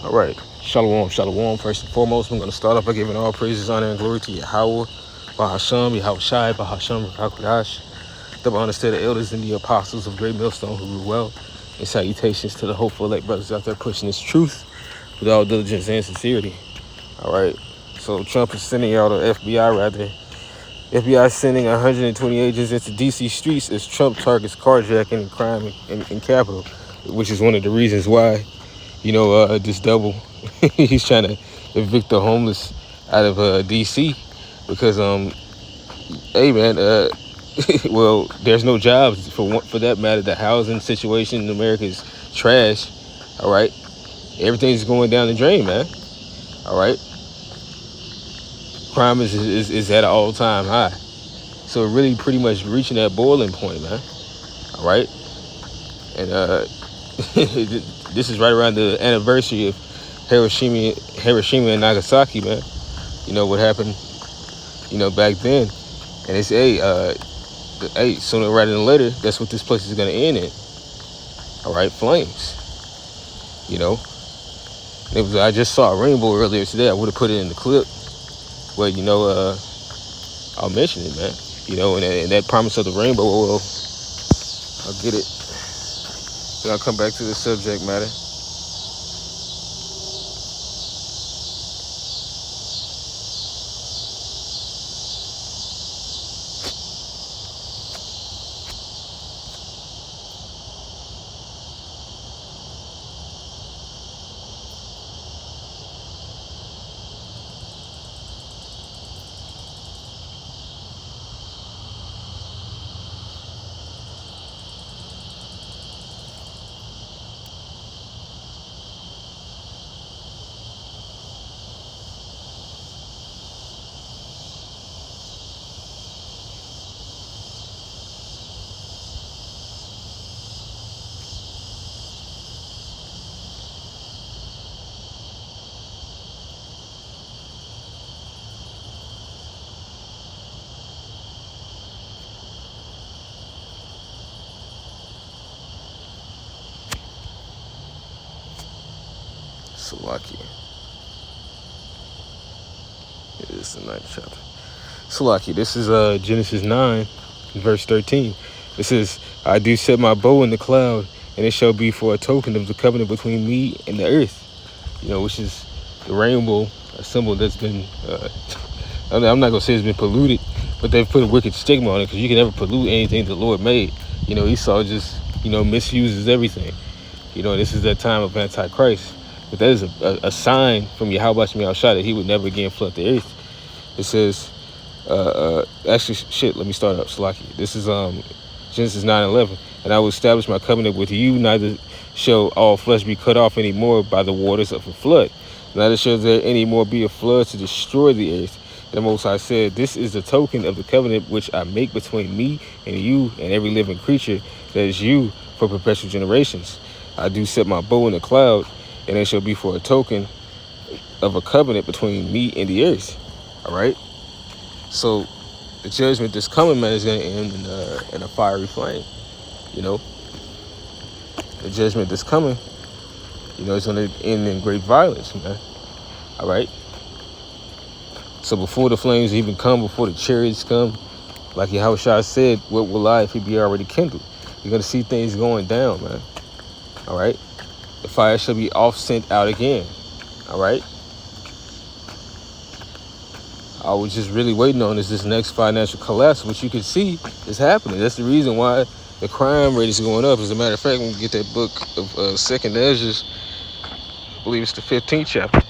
All right. Shalom, shalom. First and foremost, I'm going to start off by giving all praises, honor, and glory to Yahweh, Bahasham, Yahweh Shai, Bahasham, Hakudash. Double honors to the elders and the apostles of Great Millstone who rule well. And salutations to the hopeful elect brothers out there pushing this truth with all diligence and sincerity. All right. So Trump is sending out, the FBI rather. FBI sending 120 agents into D.C. streets as Trump targets carjacking and crime in Capitol, which is one of the reasons why, this double, he's trying to evict the homeless out of D.C. because, hey, man, well, there's no jobs for that matter. The housing situation in America is trash. All right. Everything's going down the drain, man. All right. Crime is at an all-time high. So really pretty much reaching that boiling point, man. All right. And this is right around the anniversary of Hiroshima and Nagasaki, man. You know what happened, back then. And they say, hey, sooner rather than later, that's what this place is going to end in. All right, flames. I just saw a rainbow earlier today. I would have put it in the clip. But, I'll mention it, man. And that promise of the rainbow, well, I'll get it. Then I'll come back to the subject matter. Salakia. It is the 9th chapter. Salakia, this is Genesis 9, verse 13. It says, I do set my bow in the cloud, and it shall be for a token of the covenant between me and the earth. Which is the rainbow, a symbol that's been, I'm not going to say it's been polluted, but they've put a wicked stigma on it because you can never pollute anything the Lord made. Esau just, misuses everything. This is that time of Antichrist. But that is a sign from Yahweh Shai that he would never again flood the earth. It says, let me start up, Salaki. This is Genesis 9:11. And I will establish my covenant with you, neither shall all flesh be cut off any more by the waters of a flood. Neither shall there any more be a flood to destroy the earth. And the Most High said, this is the token of the covenant which I make between me and you and every living creature that is you for perpetual generations. I do set my bow in the cloud, and it shall be for a token of a covenant between me and the earth. All right. So the judgment that's coming, man, is going to end in a fiery flame. The judgment that's coming, it's going to end in great violence, man. All right. So before the flames even come, before the chariots come, like Yahweh Shai said, what will lie if he be already kindled? You're going to see things going down, man. All right. The fire shall be off sent out again. All right. I was just really waiting on this next financial collapse, which you can see is happening. That's the reason why the crime rate is going up. As a matter of fact, when we get that book of Second Ezra, I believe it's the 15th chapter.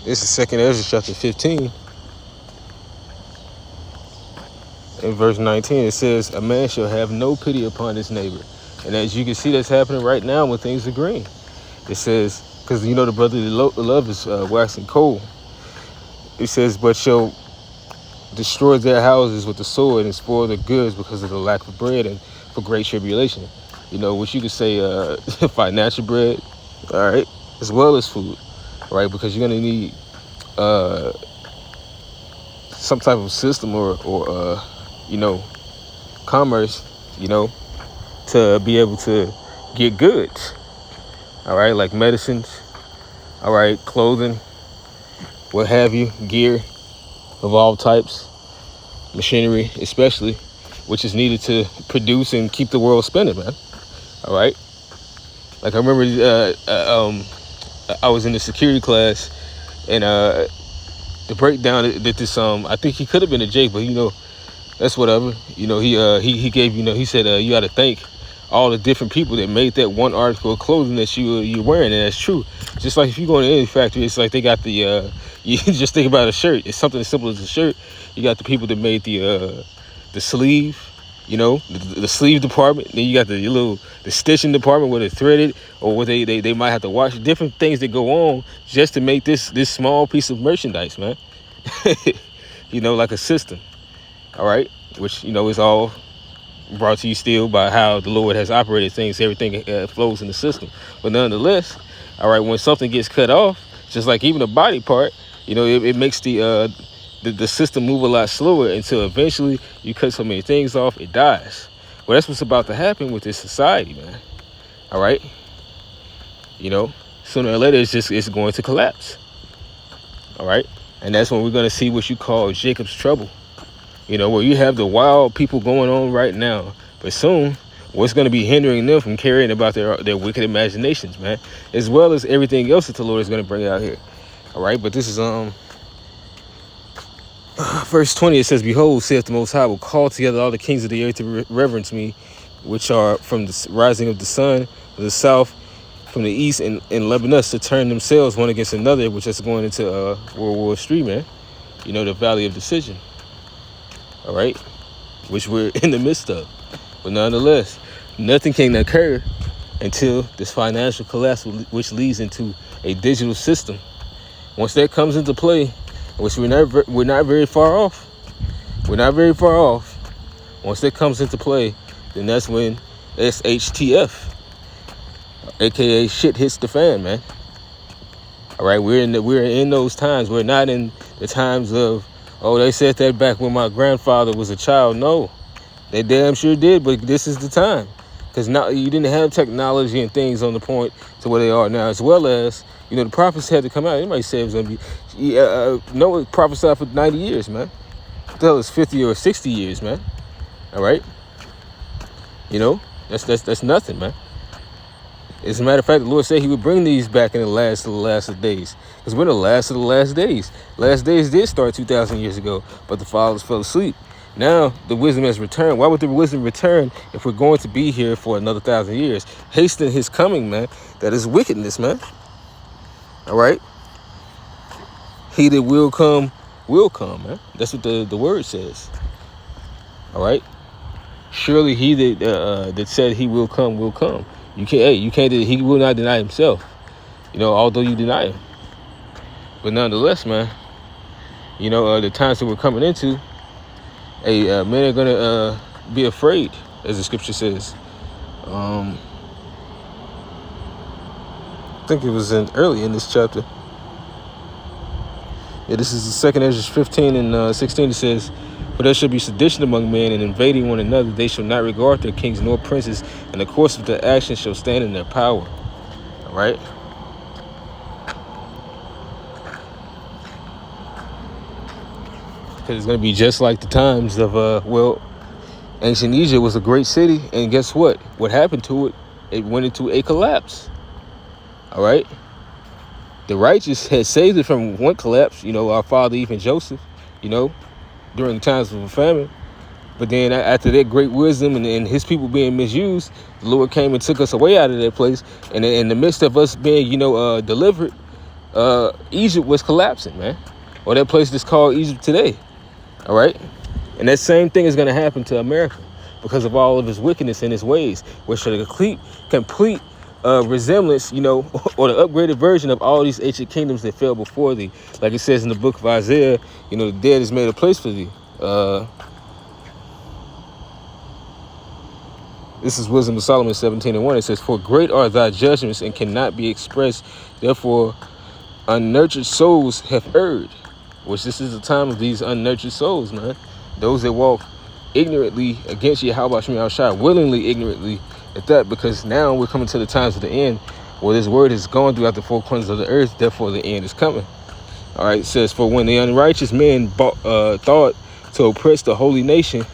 This is Second Ezra chapter 15. In verse 19, it says, a man shall have no pity upon his neighbor. And as you can see, that's happening right now when things are green. It says, because the brotherly love is waxing cold. It says, but shall destroy their houses with the sword and spoil their goods because of the lack of bread and for great tribulation. Which you could say financial bread, all right, as well as food, right? Because you're going to need some type of system or commerce, you know, to be able to get goods. All right, like medicines, all right, clothing, what have you, gear of all types, machinery especially, which is needed to produce and keep the world spinning, man. All right. Like I remember I was in the security class, and the breakdown that this I think he could have been a Jake, but you know, that's whatever. You know, he gave, you know, he said you got to thank all the different people that made that one article of clothing that you're wearing, and that's true. Just like if you go into any factory, it's like they got the you just think about a shirt. It's something as simple as a shirt. You got the people that made the sleeve, you know, the sleeve department. Then you got the stitching department where they threaded, or where they might have to wash. Different things that go on just to make this small piece of merchandise, man. You know, like a system. All right, which, you know, is all brought to you still by how the Lord has operated things. Everything flows in the system. But nonetheless, all right, when something gets cut off, just like even a body part, you know, it makes the system move a lot slower until eventually you cut so many things off, it dies. Well, that's what's about to happen with this society, man. All right, you know, sooner or later it's going to collapse. All right, and that's when we're going to see what you call Jacob's trouble. You know, where you have the wild people going on right now, but soon, what's going to be hindering them from carrying about their wicked imaginations, man, as well as everything else that the Lord is going to bring out here. All right, but this is verse 20. It says, "Behold, saith the Most High, will call together all the kings of the earth to reverence me, which are from the rising of the sun of the south, from the east, and Lebanon, to turn themselves one against another," which is going into World War III, man. You know, the Valley of Decision. All right, which we're in the midst of. But nonetheless, nothing can occur until this financial collapse, which leads into a digital system. Once that comes into play, which we're not very far off. We're not very far off. Once that comes into play, then that's when SHTF, aka shit hits the fan, man. All right, we're in those times. We're not in the times of, oh, they said that back when my grandfather was a child. No, they damn sure did, but this is the time. Because now you didn't have technology and things on the point to where they are now, as well as, you know, the prophets had to come out. Anybody said it was going to be, Noah prophesied for 90 years, man. What the hell is 50 or 60 years, man? All right? You know, that's nothing, man. As a matter of fact, the Lord said he would bring these back in the last of the last of days. Because we're in the last of the last days. Last days did start 2,000 years ago, but the fathers fell asleep. Now the wisdom has returned. Why would the wisdom return if we're going to be here for another 1,000 years? Hasten his coming, man. That is wickedness, man. All right? He that will come, man. That's what the word says. All right? Surely he that said he will come, will come. You can't, he will not deny himself, you know, although you deny him. But nonetheless, man, you know, the times that we're coming into, men are going to be afraid, as the scripture says. I think it was early in this chapter. Yeah, this is the second Ezra 15 and 16. It says, "For there shall be sedition among men, and invading one another. They shall not regard their kings nor princes, and the course of their actions shall stand in their power." All right? Because it's going to be just like the times of, ancient Egypt was a great city, and guess what? What happened to it? It went into a collapse. All right? The righteous had saved it from one collapse, you know, our father, even Joseph, you know, during times of a famine. But then after that great wisdom and his people being misused, the Lord came and took us away out of that place. And in the midst of us being, you know, delivered, Egypt was collapsing, man. Or that place that's called Egypt today. All right? And that same thing is going to happen to America because of all of his wickedness in his ways, which are the complete resemblance, you know, or the upgraded version of all these ancient kingdoms that fell before thee. Like it says in the book of Isaiah, you know, the dead is made a place for thee. This is Wisdom of Solomon 17:1. It says, "For great are thy judgments and cannot be expressed. Therefore, unnurtured souls have erred." Which this is the time of these unnurtured souls, man. Those that walk ignorantly against Yahweh Shem Yahushua, willingly, ignorantly at that, because now we're coming to the times of the end where this word has gone throughout the four corners of the earth, therefore the end is coming. All right, it says, for when the unrighteous men thought to oppress the holy nation,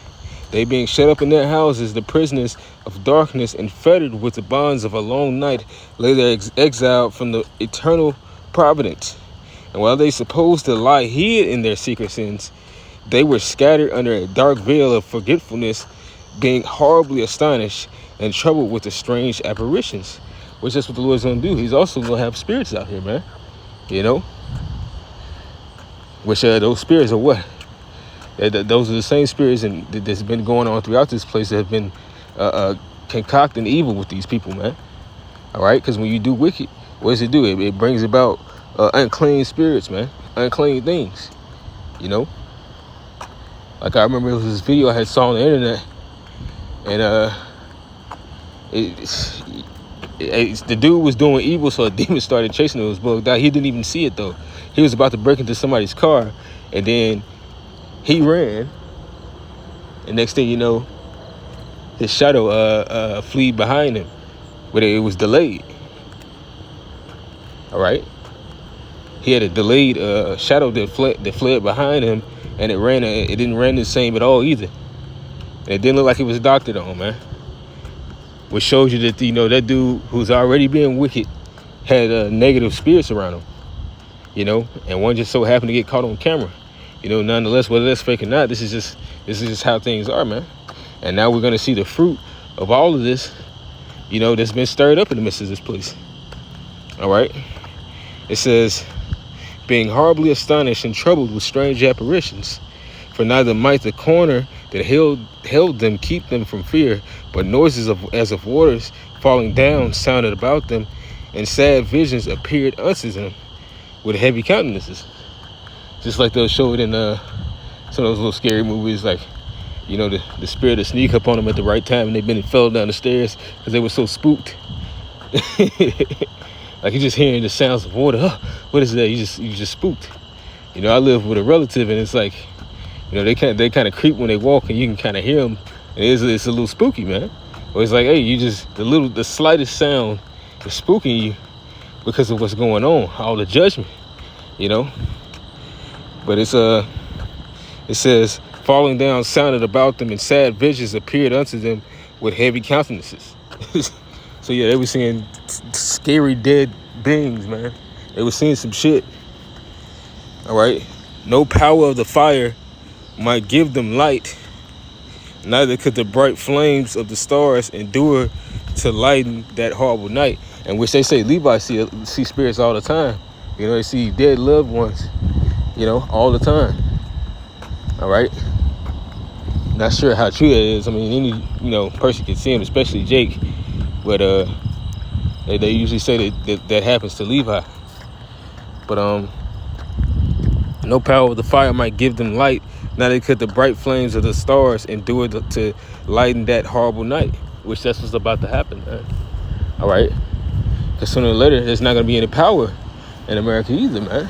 they being shut up in their houses, the prisoners of darkness and fettered with the bonds of a long night, lay there exiled from the eternal providence. And while they supposed to lie hid in their secret sins, they were scattered under a dark veil of forgetfulness, being horribly astonished and troubled with the strange apparitions. Which is what the Lord's going to do. He's also going to have spirits out here, man. You know? Which those spirits are what? Those are the same spirits that's been going on throughout this place that have been concocting evil with these people, man. All right? Because when you do wicked, what does it do? It brings about unclean spirits, man. Unclean things. You know? Like I remember it was this video I had saw on the internet. And the dude was doing evil, so a demon started chasing him. It was bugged out. He didn't even see it, though. He was about to break into somebody's car, and then he ran. And next thing you know, his shadow fleed behind him, but it was delayed. All right? He had a delayed shadow that fled behind him, and it didn't run the same at all either. And it didn't look like it was doctored on, man. Which shows you that, you know, that dude who's already being wicked had negative spirits around him, you know, and one just so happened to get caught on camera, you know. Nonetheless, whether that's fake or not, this is just how things are, man. And now we're going to see the fruit of all of this, you know, that's been stirred up in the midst of this place. All right. It says, being horribly astonished and troubled with strange apparitions, for neither might the corner that held them keep them from fear, but noises as of waters falling down sounded about them, and sad visions appeared unto them with heavy countenances. Just like they'll show it in some of those little scary movies, like, you know, the spirit will sneak up on them at the right time, and they've been and fell down the stairs because they were so spooked. Like you're just hearing the sounds of water. Oh, what is that? You just spooked. You know, I live with a relative, and it's like, you know, they kind of creep when they walk, and you can kind of hear them. And it's a little spooky, man. Or it's like, hey, the slightest sound is spooking you because of what's going on, all the judgment, you know. But it says, falling down sounded about them, and sad visions appeared unto them with heavy countenances. So yeah, they were seeing scary dead beings, man. They were seeing some shit. All right. No power of the fire might give them light, neither could the bright flames of the stars endure to lighten that horrible night. And which they say Levites see spirits all the time. You know, they see dead loved ones, you know, all the time. All right. Not sure how true that is. I mean, any, you know, person can see them, especially Jake. But they usually say that happens to Levi. But no power of the fire might give them light, neither could the bright flames of the stars endure to lighten that horrible night. Which that's what's about to happen, man. All right. Because sooner or later, there's not going to be any power in America either, man.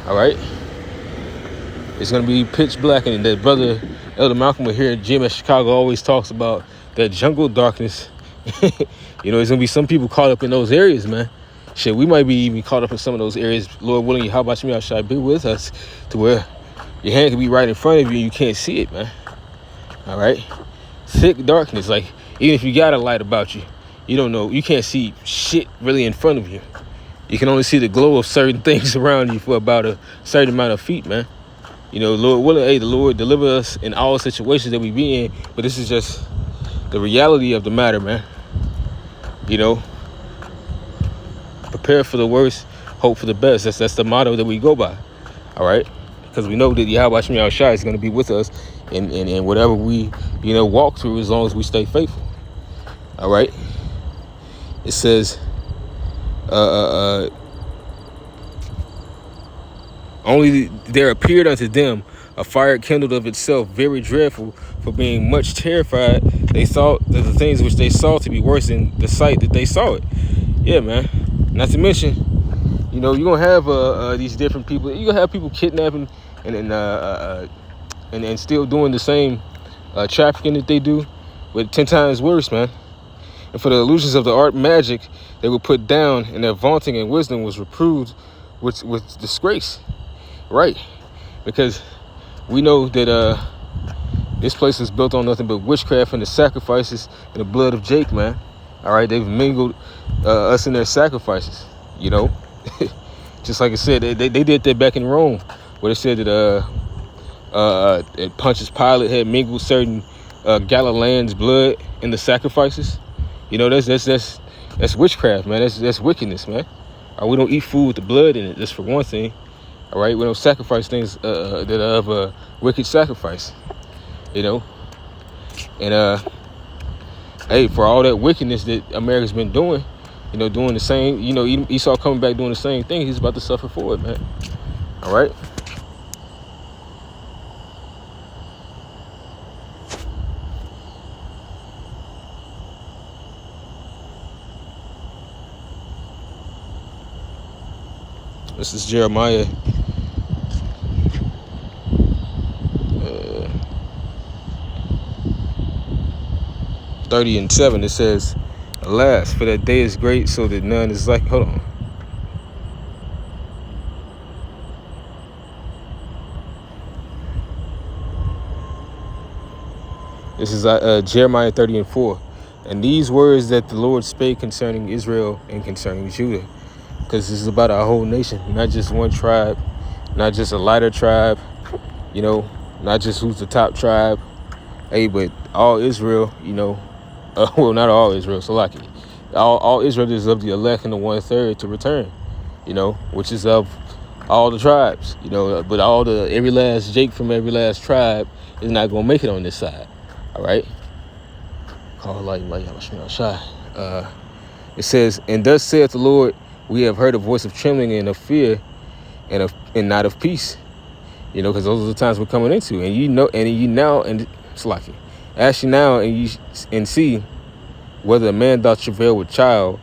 All right. It's going to be pitch black. And that brother Elder Malcolm here at Gym at Chicago always talks about that jungle darkness. You know, there's going to be some people caught up in those areas, man. Shit, we might be even caught up in some of those areas. Lord willing, how about you, shall be with us to where your hand can be right in front of you and you can't see it, man. All right. Thick darkness. Like, even if you got a light about you, you don't know. You can't see shit really in front of you. You can only see the glow of certain things around you for about a certain amount of feet, man. You know, Lord willing, hey, the Lord deliver us in all situations that we be in. But this is just the reality of the matter, man. You know, prepare for the worst, hope for the best. That's the motto that we go by. All right. Because we know that Yahweh Shem Yahushua is going to be with us in whatever we, you know, walk through, as long as we stay faithful. All right. It says, only there appeared unto them a fire kindled of itself, very dreadful, for being much terrified. They thought that the things which they saw to be worse than the sight that they saw it. Yeah, man. Not to mention, you know, you're going to have these different people. You're going to have people kidnapping and still doing the same trafficking that they do, but 10 times worse, man. And for the illusions of the art magic they were put down, and their vaunting and wisdom was reproved with disgrace, right? Because we know that this place is built on nothing but witchcraft and the sacrifices and the blood of Jake, man. All right, they've mingled us in their sacrifices, you know. Just like I said, they did that back in Rome, where they said that Pontius Pilate had mingled certain Galileans' blood in the sacrifices. You know, that's witchcraft, man. That's wickedness, man. We don't eat food with the blood in it. That's for one thing. All right, we don't sacrifice things that are of a wicked sacrifice. You know, and hey, for all that wickedness that America's been doing, you know, doing the same, you know, Esau coming back doing the same thing, he's about to suffer for it, man. All right. This is Jeremiah 30:7. It says, alas, for that day is great, so that none is like. Hold on. This is Jeremiah 30:4. And these words that the Lord spake concerning Israel and concerning Judah. Because this is about our whole nation, not just one tribe, not just a lighter tribe, you know, not just who's the top tribe. Hey, but all Israel, you know, well, not all Israel, so like all Israel is of the elect and the 1/3 to return, you know, which is of all the tribes, you know, but every last Jake from every last tribe is not going to make it on this side. All right. It says, and thus saith the Lord, we have heard a voice of trembling and of fear and not of peace, you know, because those are the times we're coming into. And you know, and it's like it. Ask you now and see whether a man doth travail with child.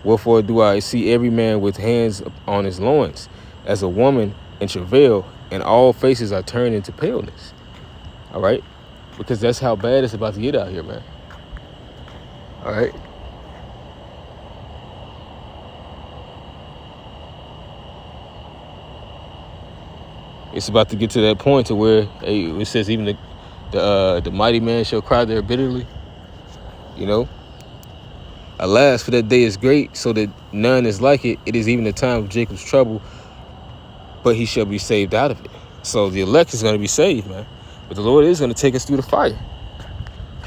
Wherefore do I see every man with hands on his loins, as a woman in travail, and all faces are turned into paleness. All right, because that's how bad it's about to get out here, man. All right. It's about to get to that point to where it says even the mighty man shall cry there bitterly. You know, alas, for that day is great, so that none is like it. It is even the time of Jacob's trouble, but he shall be saved out of it. So the elect is going to be saved, man. But the Lord is going to take us through the fire.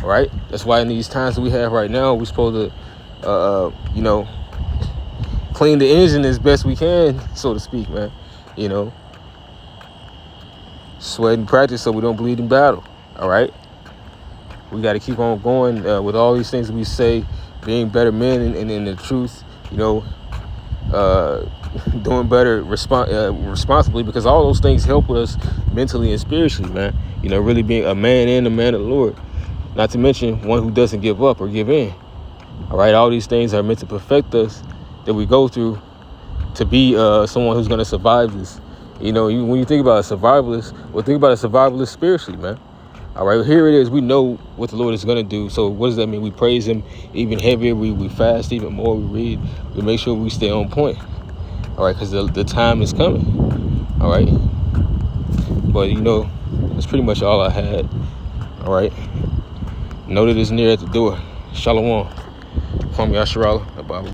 All right. That's why in these times that we have right now, we're supposed to, you know, clean the engine as best we can, so to speak, man. You know, sweat and practice so we don't bleed in battle. All right. We got to keep on going with all these things we say, being better men and in the truth, you know, doing better responsibly, because all those things help us mentally and spiritually, man. You know, really being a man and a man of the Lord, not to mention one who doesn't give up or give in. All right. All these things are meant to perfect us that we go through to be someone who's going to survive this. You know, when you think about a survivalist, well, think about a survivalist spiritually, man. All right, here it is. We know what the Lord is going to do. So what does that mean? We praise him even heavier. We fast even more. We read. We make sure we stay on point. All right, because the time is coming. All right. But, you know, that's pretty much all I had. All right. Know that it's near at the door. Shalom. Kwame Asherala.